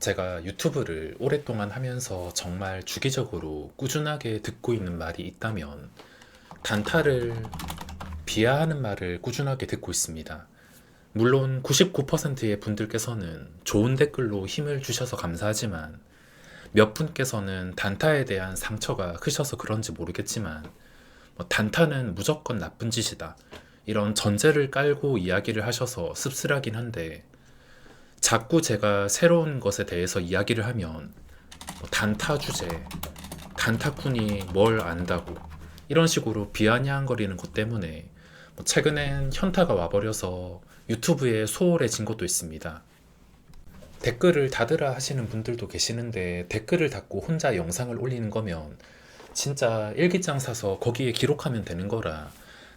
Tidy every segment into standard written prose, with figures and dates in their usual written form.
제가 유튜브를 오랫동안 하면서 정말 주기적으로 꾸준하게 듣고 있는 말이 있다면 단타를 비하하는 말을 꾸준하게 듣고 있습니다. 물론 99%의 분들께서는 좋은 댓글로 힘을 주셔서 감사하지만 몇 분께서는 단타에 대한 상처가 크셔서 그런지 모르겠지만 단타는 무조건 나쁜 짓이다, 이런 전제를 깔고 이야기를 하셔서 씁쓸하긴 한데, 자꾸 제가 새로운 것에 대해서 이야기를 하면 단타 주제, 단타꾼이 뭘 안다고 이런 식으로 비아냥거리는 것 때문에 최근엔 현타가 와버려서 유튜브에 소홀해진 것도 있습니다. 댓글을 닫으라 하시는 분들도 계시는데, 댓글을 닫고 혼자 영상을 올리는 거면 진짜 일기장 사서 거기에 기록하면 되는 거라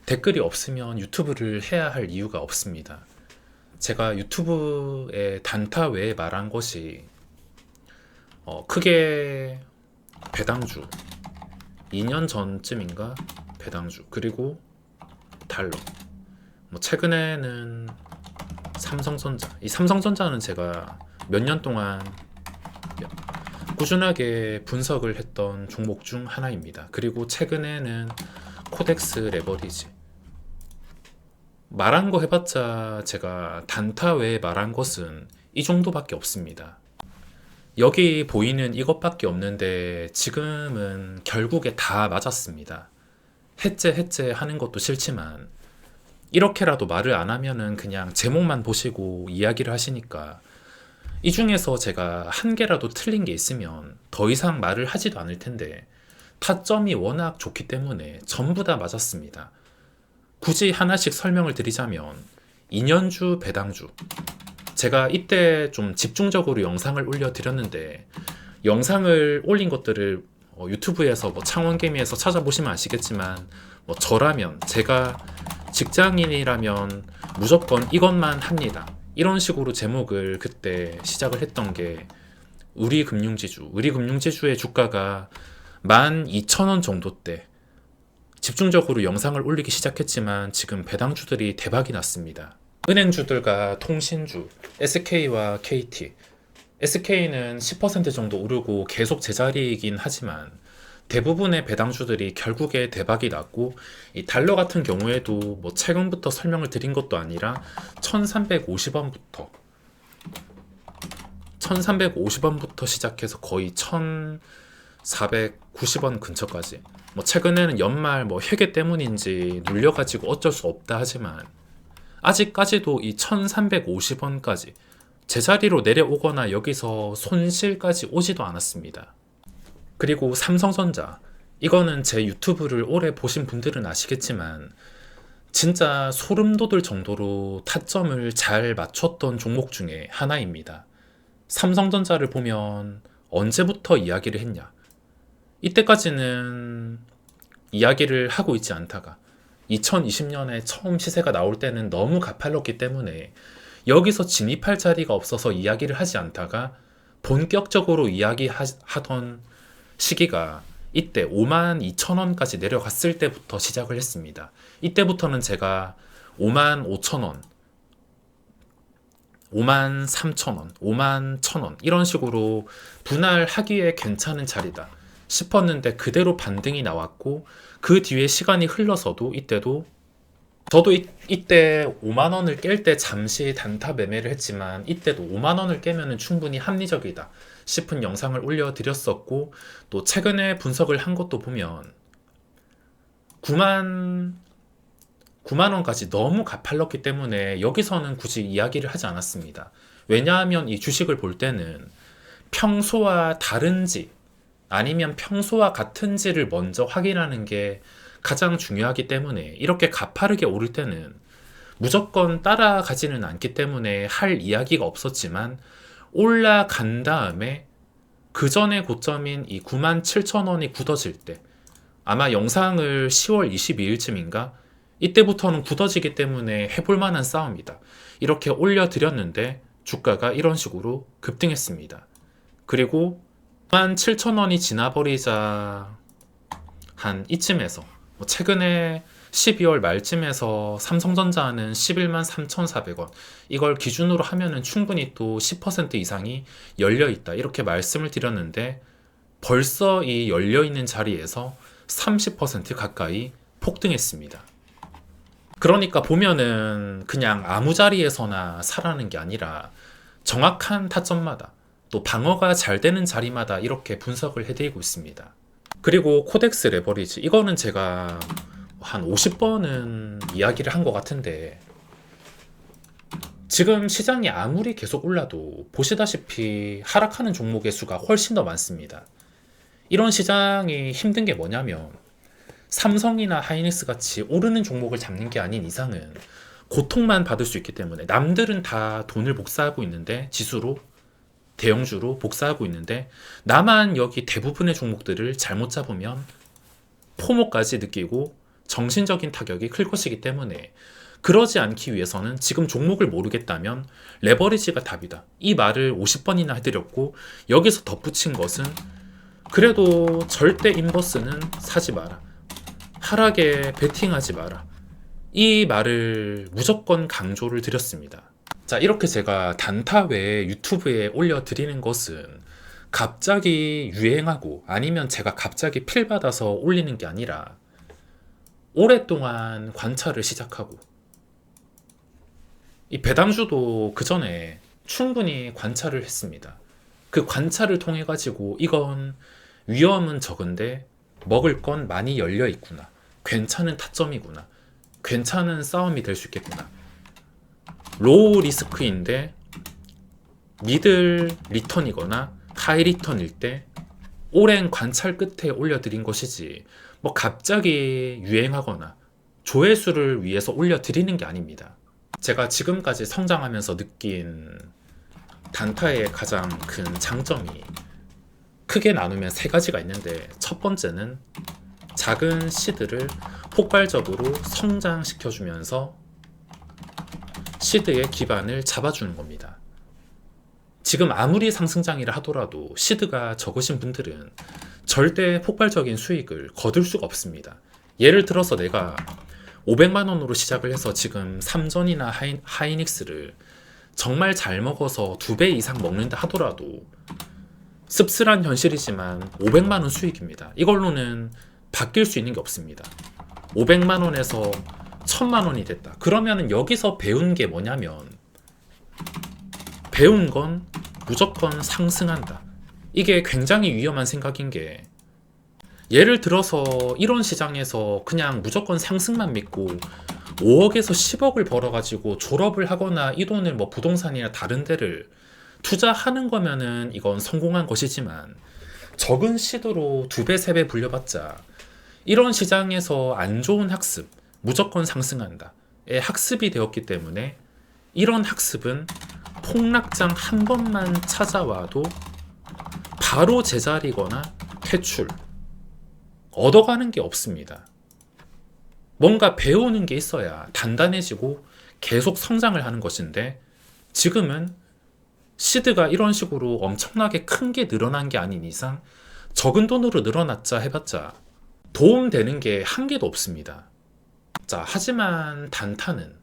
댓글이 없으면 유튜브를 해야 할 이유가 없습니다. 제가 유튜브에 단타 외에 말한 것이 크게 배당주, 2년 전쯤인가 배당주, 그리고 달러, 최근에는 삼성전자. 이 삼성전자는 제가 몇 년 동안 꾸준하게 분석을 했던 종목 중 하나입니다. 그리고 최근에는 코덱스 레버리지. 말한 거 해봤자 제가 단타 외에 말한 것은 이 정도밖에 없습니다. 여기 보이는 이것밖에 없는데 지금은 결국에 다 맞았습니다. 해째 하는 것도 싫지만 이렇게라도 말을 안 하면은 그냥 제목만 보시고 이야기를 하시니까, 이 중에서 제가 한 개라도 틀린 게 있으면 더 이상 말을 하지도 않을 텐데 타점이 워낙 좋기 때문에 전부 다 맞았습니다. 굳이 하나씩 설명을 드리자면 2년주 배당주, 제가 이때 좀 집중적으로 영상을 올려드렸는데, 영상을 올린 것들을 유튜브에서 창원개미에서 찾아보시면 아시겠지만 저라면, 제가 직장인이라면 무조건 이것만 합니다, 이런 식으로 제목을 그때 시작을 했던 게 우리금융지주의 주가가 12,000원 정도 때 집중적으로 영상을 올리기 시작했지만 지금 배당주들이 대박이 났습니다. 은행주들과 통신주, SK와 KT. SK는 10% 정도 오르고 계속 제자리이긴 하지만 대부분의 배당주들이 결국에 대박이 났고, 이 달러 같은 경우에도 최근부터 설명을 드린 것도 아니라 1350원부터 시작해서 거의 1490원 근처까지, 최근에는 연말 회계 때문인지 눌려가지고 어쩔 수 없다 하지만 아직까지도 이 1350원까지 제자리로 내려오거나 여기서 손실까지 오지도 않았습니다. 그리고 삼성전자, 이거는 제 유튜브를 오래 보신 분들은 아시겠지만 진짜 소름 돋을 정도로 타점을 잘 맞췄던 종목 중에 하나입니다. 삼성전자를 보면 언제부터 이야기를 했냐, 이때까지는 이야기를 하고 있지 않다가 2020년에 처음 시세가 나올 때는 너무 가팔랐기 때문에 여기서 진입할 자리가 없어서 이야기를 하지 않다가 본격적으로 이야기하던 시기가 이때 52,000원까지 내려갔을 때부터 시작을 했습니다. 이때부터는 제가 55,000원, 53,000원, 51,000원 이런 식으로 분할하기에 괜찮은 자리다 싶었는데 그대로 반등이 나왔고, 그 뒤에 시간이 흘러서도 이때도 저도 이때 5만원을 깰 때 잠시 단타 매매를 했지만 이때도 5만원을 깨면 충분히 합리적이다 싶은 영상을 올려드렸었고, 또 최근에 분석을 한 것도 보면 9만원까지 너무 가팔랐기 때문에 여기서는 굳이 이야기를 하지 않았습니다. 왜냐하면 이 주식을 볼 때는 평소와 다른지 아니면 평소와 같은지를 먼저 확인하는 게 가장 중요하기 때문에, 이렇게 가파르게 오를 때는 무조건 따라가지는 않기 때문에 할 이야기가 없었지만, 올라간 다음에 그 전에 고점인 이 97,000원이 굳어질 때, 아마 영상을 10월 22일쯤인가 이때부터는 굳어지기 때문에 해볼 만한 싸움이다 이렇게 올려드렸는데 주가가 이런 식으로 급등했습니다. 그리고 17,000원이 지나버리자 한 이쯤에서 최근에 12월 말쯤에서 삼성전자는 11만 3,400원. 이걸 기준으로 하면은 충분히 또 10% 이상이 열려 있다. 이렇게 말씀을 드렸는데 벌써 이 열려 있는 자리에서 30% 가까이 폭등했습니다. 그러니까 보면은 그냥 아무 자리에서나 사라는 게 아니라 정확한 타점마다 또 방어가 잘 되는 자리마다 이렇게 분석을 해드리고 있습니다. 그리고 코덱스 레버리지, 이거는 제가 한 50번은 이야기를 한 것 같은데 지금 시장이 아무리 계속 올라도 보시다시피 하락하는 종목의 수가 훨씬 더 많습니다. 이런 시장이 힘든 게 뭐냐면 삼성이나 하이닉스 같이 오르는 종목을 잡는 게 아닌 이상은 고통만 받을 수 있기 때문에, 남들은 다 돈을 복사하고 있는데 지수로 대형주로 복사하고 있는데 나만 여기 대부분의 종목들을 잘못 잡으면 포모까지 느끼고 정신적인 타격이 클 것이기 때문에, 그러지 않기 위해서는 지금 종목을 모르겠다면 레버리지가 답이다. 이 말을 50번이나 해드렸고, 여기서 덧붙인 것은 그래도 절대 인버스는 사지 마라, 하락에 베팅하지 마라, 이 말을 무조건 강조를 드렸습니다. 자, 이렇게 제가 단타 외에 유튜브에 올려드리는 것은 갑자기 유행하고 아니면 제가 갑자기 필 받아서 올리는 게 아니라 오랫동안 관찰을 시작하고, 이 배당주도 그 전에 충분히 관찰을 했습니다. 그 관찰을 통해 가지고 이건 위험은 적은데 먹을 건 많이 열려 있구나, 괜찮은 타점이구나, 괜찮은 싸움이 될 수 있겠구나, 로우 리스크인데 미들 리턴이거나 하이 리턴일 때 오랜 관찰 끝에 올려드린 것이지, 뭐 갑자기 유행하거나 조회수를 위해서 올려드리는 게 아닙니다. 제가 지금까지 성장하면서 느낀 단타의 가장 큰 장점이 크게 나누면 세 가지가 있는데, 첫 번째는 작은 시드를 폭발적으로 성장시켜주면서 시드의 기반을 잡아주는 겁니다. 지금 아무리 상승장이라 하더라도 시드가 적으신 분들은 절대 폭발적인 수익을 거둘 수가 없습니다. 예를 들어서 내가 500만원으로 시작을 해서 지금 삼전이나 하이닉스를 정말 잘 먹어서 2배 이상 먹는다 하더라도 씁쓸한 현실이지만 500만원 수익입니다. 이걸로는 바뀔 수 있는 게 없습니다. 500만원에서 1000만원이 됐다. 그러면 여기서 배운 게 뭐냐면, 배운 건 무조건 상승한다. 이게 굉장히 위험한 생각인 게, 예를 들어서 이런 시장에서 그냥 무조건 상승만 믿고 5억에서 10억을 벌어가지고 졸업을 하거나 이 돈을 뭐 부동산이나 다른 데를 투자하는 거면은 이건 성공한 것이지만, 적은 시도로 2배, 3배 불려봤자 이런 시장에서 안 좋은 학습, 무조건 상승한다의 학습이 되었기 때문에, 이런 학습은 폭락장 한 번만 찾아와도 바로 제자리거나 퇴출, 얻어가는 게 없습니다. 뭔가 배우는 게 있어야 단단해지고 계속 성장을 하는 것인데, 지금은 시드가 이런 식으로 엄청나게 큰 게 늘어난 게 아닌 이상 적은 돈으로 늘어났자 해봤자 도움되는 게 한 개도 없습니다. 자, 하지만 단타는,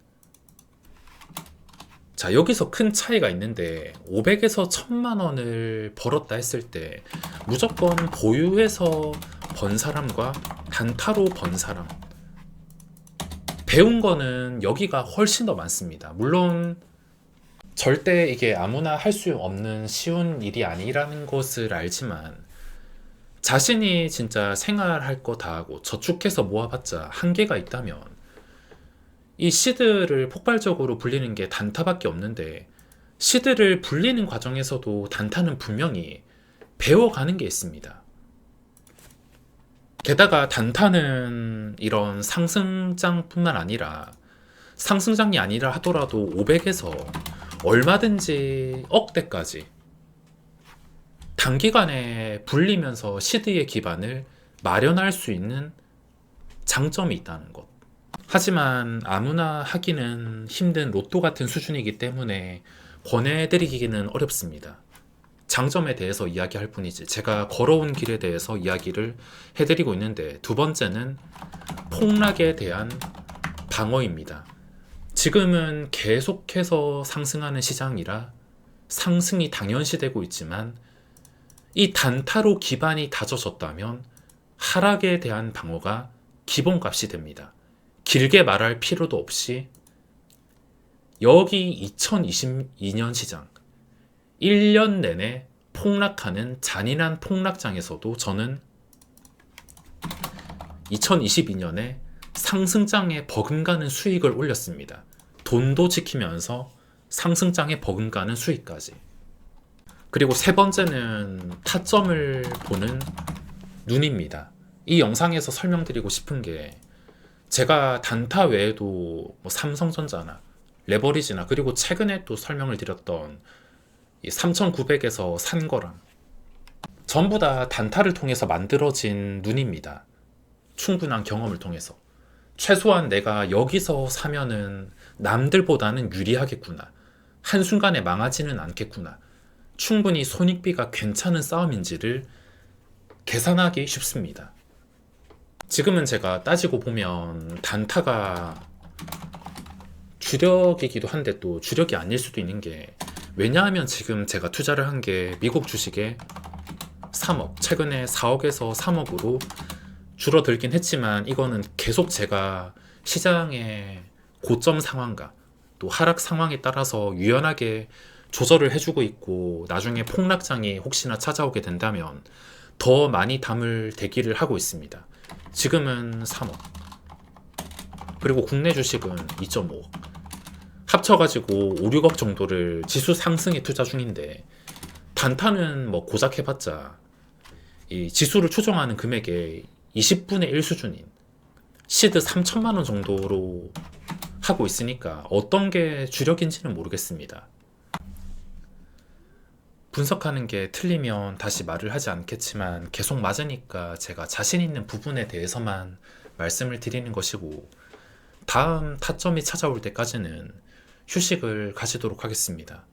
자, 여기서 큰 차이가 있는데 500에서 1000만원을 벌었다 했을 때 무조건 보유해서 번 사람과 단타로 번 사람, 배운 거는 여기가 훨씬 더 많습니다. 물론 절대 이게 아무나 할 수 없는 쉬운 일이 아니라는 것을 알지만, 자신이 진짜 생활할 거 다 하고 저축해서 모아봤자 한계가 있다면 이 시드를 폭발적으로 불리는 게 단타밖에 없는데, 시드를 불리는 과정에서도 단타는 분명히 배워가는 게 있습니다. 게다가 단타는 이런 상승장뿐만 아니라, 상승장이 아니라 하더라도 500에서 얼마든지 억대까지 단기간에 불리면서 시드의 기반을 마련할 수 있는 장점이 있다는 것. 하지만 아무나 하기는 힘든 로또 같은 수준이기 때문에 권해드리기는 어렵습니다. 장점에 대해서 이야기할 뿐이지 제가 걸어온 길에 대해서 이야기를 해드리고 있는데, 두 번째는 폭락에 대한 방어입니다. 지금은 계속해서 상승하는 시장이라 상승이 당연시되고 있지만, 이 단타로 기반이 다져졌다면 하락에 대한 방어가 기본값이 됩니다. 길게 말할 필요도 없이 여기 2022년 시장 1년 내내 폭락하는 잔인한 폭락장에서도 저는 2022년에 상승장에 버금가는 수익을 올렸습니다. 돈도 지키면서 상승장에 버금가는 수익까지. 그리고 세 번째는 타점을 보는 눈입니다. 이 영상에서 설명드리고 싶은 게, 제가 단타 외에도 뭐 삼성전자나 레버리지나, 그리고 최근에 또 설명을 드렸던 3900에서 산 거랑 전부 다 단타를 통해서 만들어진 눈입니다. 충분한 경험을 통해서. 최소한 내가 여기서 사면은 남들보다는 유리하겠구나, 한순간에 망하지는 않겠구나, 충분히 손익비가 괜찮은 싸움인지를 계산하기 쉽습니다. 지금은 제가 따지고 보면 단타가 주력이기도 한데 또 주력이 아닐 수도 있는 게, 왜냐하면 지금 제가 투자를 한 게 미국 주식에 3억, 최근에 4억에서 3억으로 줄어들긴 했지만, 이거는 계속 제가 시장의 고점 상황과 또 하락 상황에 따라서 유연하게 조절을 해주고 있고, 나중에 폭락장이 혹시나 찾아오게 된다면 더 많이 담을 대기를 하고 있습니다. 지금은 3억, 그리고 국내 주식은 2.5억, 합쳐가지고 5, 6억 정도를 지수 상승에 투자 중인데, 단타는 뭐 고작 해봤자 이 지수를 추종하는 금액의 20분의 1 수준인 시드 3천만 원 정도로 하고 있으니까 어떤 게 주력인지는 모르겠습니다. 분석하는 게 틀리면 다시 말을 하지 않겠지만, 계속 맞으니까 제가 자신 있는 부분에 대해서만 말씀을 드리는 것이고, 다음 타점이 찾아올 때까지는 휴식을 가지도록 하겠습니다.